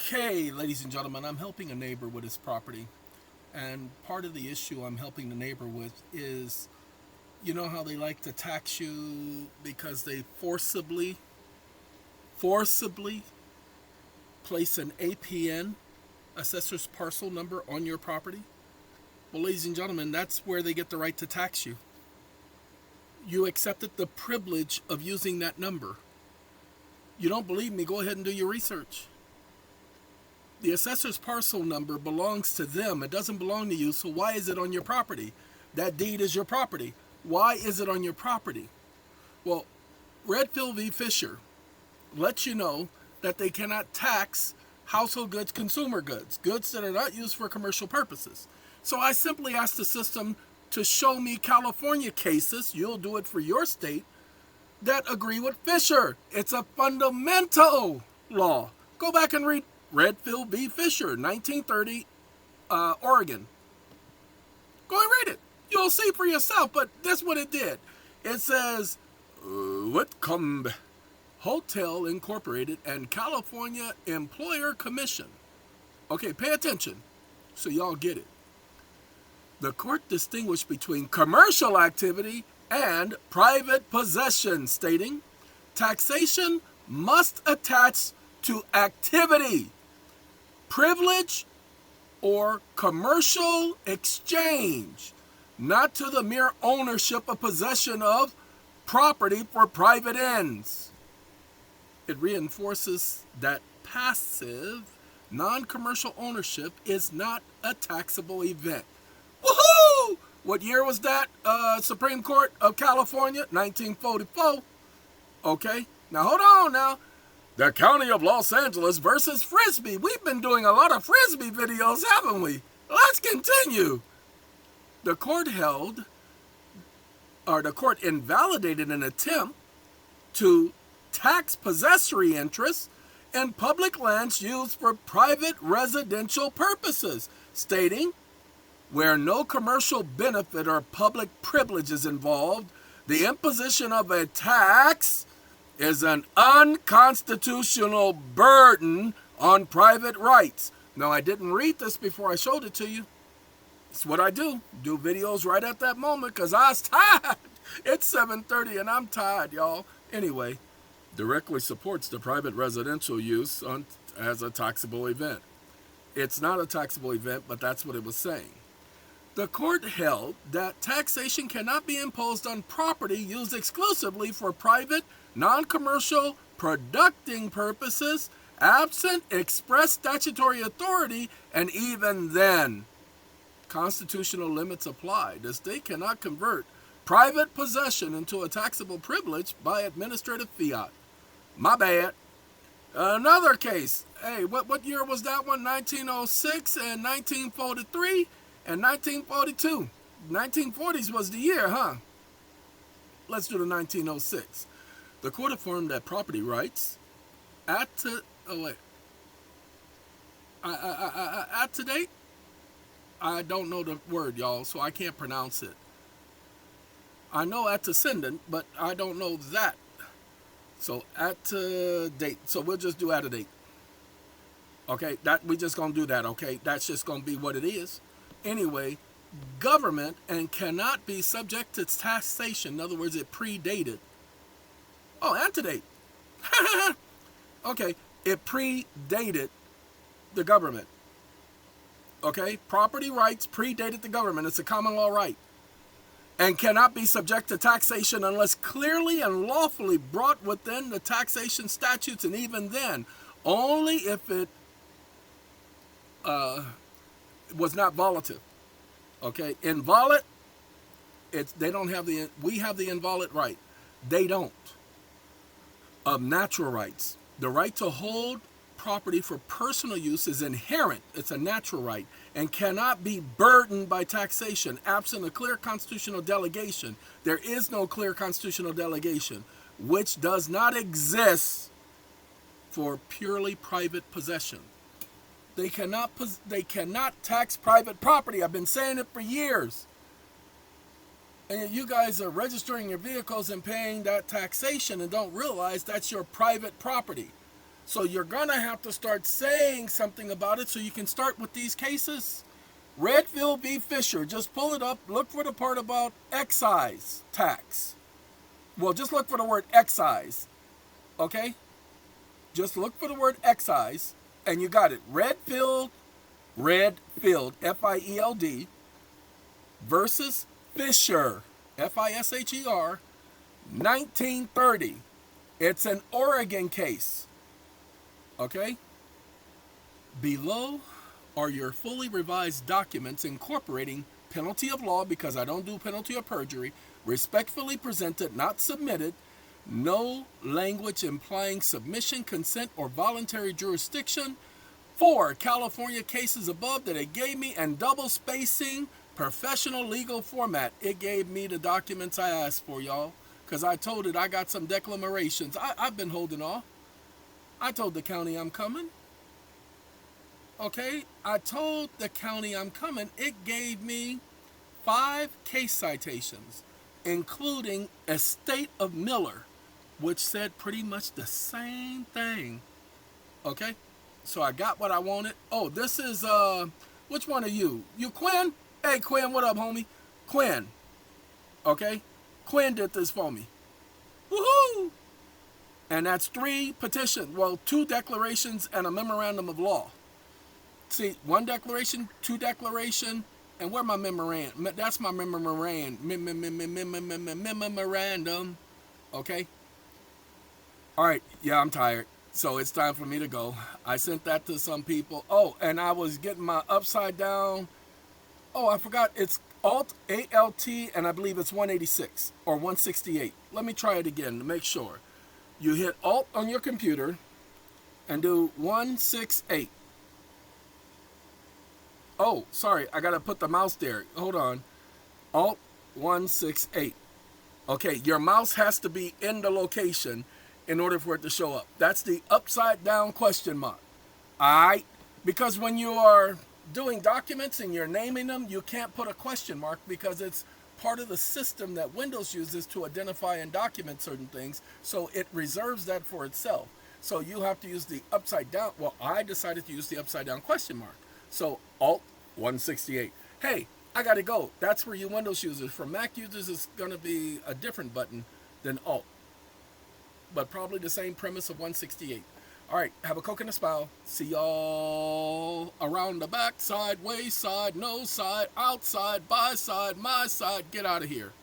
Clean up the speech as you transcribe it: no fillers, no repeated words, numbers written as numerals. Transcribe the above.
Okay, ladies and gentlemen, I'm helping a neighbor with his property. And part of the issue I'm helping the neighbor with is, you know how they like to tax you because they forcibly place an APN, assessor's parcel number, on your property? Well, ladies and gentlemen, that's where they get the right to tax you. You accepted the privilege of using that number. You don't believe me? Go ahead and do your research. The assessor's parcel number belongs to them. It doesn't belong to you, so why is it on your property? That deed is your property. Why is it on your property? Well, Redfield v. Fisher lets you know that they cannot tax household goods, consumer goods, goods that are not used for commercial purposes. So I simply asked the system to show me California cases, you'll do it for your state, that agree with Fisher. It's a fundamental law. Go back and read Redfield v. Fisher, 1930, Oregon. Go and read it. You'll see for yourself, but that's what it did. It says, Whitcomb Hotel Incorporated and California Employer Commission. Okay, pay attention so y'all get it. The court distinguished between commercial activity and private possession, stating, taxation must attach to activity, privilege, or commercial exchange, not to the mere ownership or possession of property for private ends. It reinforces that passive, non-commercial ownership is not a taxable event. Woohoo! What year was that? Supreme Court of California, 1944. Okay, now hold on now. The County of Los Angeles versus Frisbee. We've been doing a lot of Frisbee videos, haven't we? Let's continue. The court invalidated an attempt to tax possessory interests in public lands used for private residential purposes, stating, where no commercial benefit or public privilege is involved, the imposition of a tax is an unconstitutional burden on private rights. Now, I didn't read this before I showed it to you. It's what I do videos right at that moment because I was tired. It's 7:30 and I'm tired, y'all. Anyway, directly supports the private residential use as a taxable event. It's not a taxable event, but that's what it was saying. The court held that taxation cannot be imposed on property used exclusively for private, non-commercial, producing purposes, absent express statutory authority, and even then, constitutional limits apply. The state cannot convert private possession into a taxable privilege by administrative fiat. My bad. Another case. Hey, what year was that one? 1906 and 1943 and 1942. 1940s was the year, huh? Let's do the 1906. The court affirmed that property rights at to date. I don't know the word, y'all, so I can't pronounce it. I know antecedent, but I don't know that. So at to date. So we'll just do at a date. Okay, we just gonna do that. Okay, that's just gonna be what it is. Anyway, government and cannot be subject to taxation. In other words, it predated. Oh, antedate. Okay, it predated the government. Okay, property rights predated the government. It's a common law right. And cannot be subject to taxation unless clearly and lawfully brought within the taxation statutes, and even then, only if it was not volitive. Okay, inviolate, they don't have we have the inviolate right. They don't. Of natural rights. The right to hold property for personal use is inherent. It's a natural right and cannot be burdened by taxation absent a clear constitutional delegation. There is no clear constitutional delegation, which does not exist for purely private possession. They cannot tax private property. I've been saying it for years. And you guys are registering your vehicles and paying that taxation and don't realize that's your private property. So you're going to have to start saying something about it so you can start with these cases. Redfield v. Fisher, just pull it up, look for the part about excise tax. Well, just look for the word excise, okay? Just look for the word excise, and you got it. Redfield, Field, versus Fisher, Fisher, 1930. It's an Oregon case, okay? Below are your fully revised documents incorporating penalty of law, because I don't do penalty of perjury, respectfully presented, not submitted, no language implying submission, consent, or voluntary jurisdiction, 4 California cases above that it gave me, and double spacing, professional legal format. It gave me the documents I asked for, y'all, because I told it I got some declarations. I've been holding off. I told the county I'm coming. Okay, I told the county I'm coming. It gave me 5 case citations, including Estate of Miller, which said pretty much the same thing. Okay, so I got what I wanted. Oh, this is, which one are you? You Quinn? Hey, Quinn, what up, homie? Quinn. Okay, Quinn did this for me. Woohoo! And that's 3 petitions, well, 2 declarations and a memorandum of law. See, 1 declaration, 2 declaration, and where my memorandum? That's my memorandum. Okay? All right, yeah, I'm tired. So it's time for me to go. I sent that to some people. Oh, and I was getting my upside down. Oh, I forgot. It's Alt, ALT, and I believe it's 186 or 168. Let me try it again to make sure. You hit Alt on your computer and do 168. Oh, sorry, I gotta put the mouse there. Hold on. Alt 168. Okay, your mouse has to be in the location in order for it to show up. That's the upside down question mark. Alright? Because when you are doing documents and you're naming them, you can't put a question mark because it's part of the system that Windows uses to identify and document certain things. So it reserves that for itself. So you have to use the upside down. Well, I decided to use the upside down question mark. So Alt 168. Hey, I gotta go. That's for you Windows users. For Mac users, it's gonna be a different button than Alt, but probably the same premise of 168. All right, have a Coke and a Spow. See y'all around the back side, way side, no side, outside, by side, my side. Get out of here.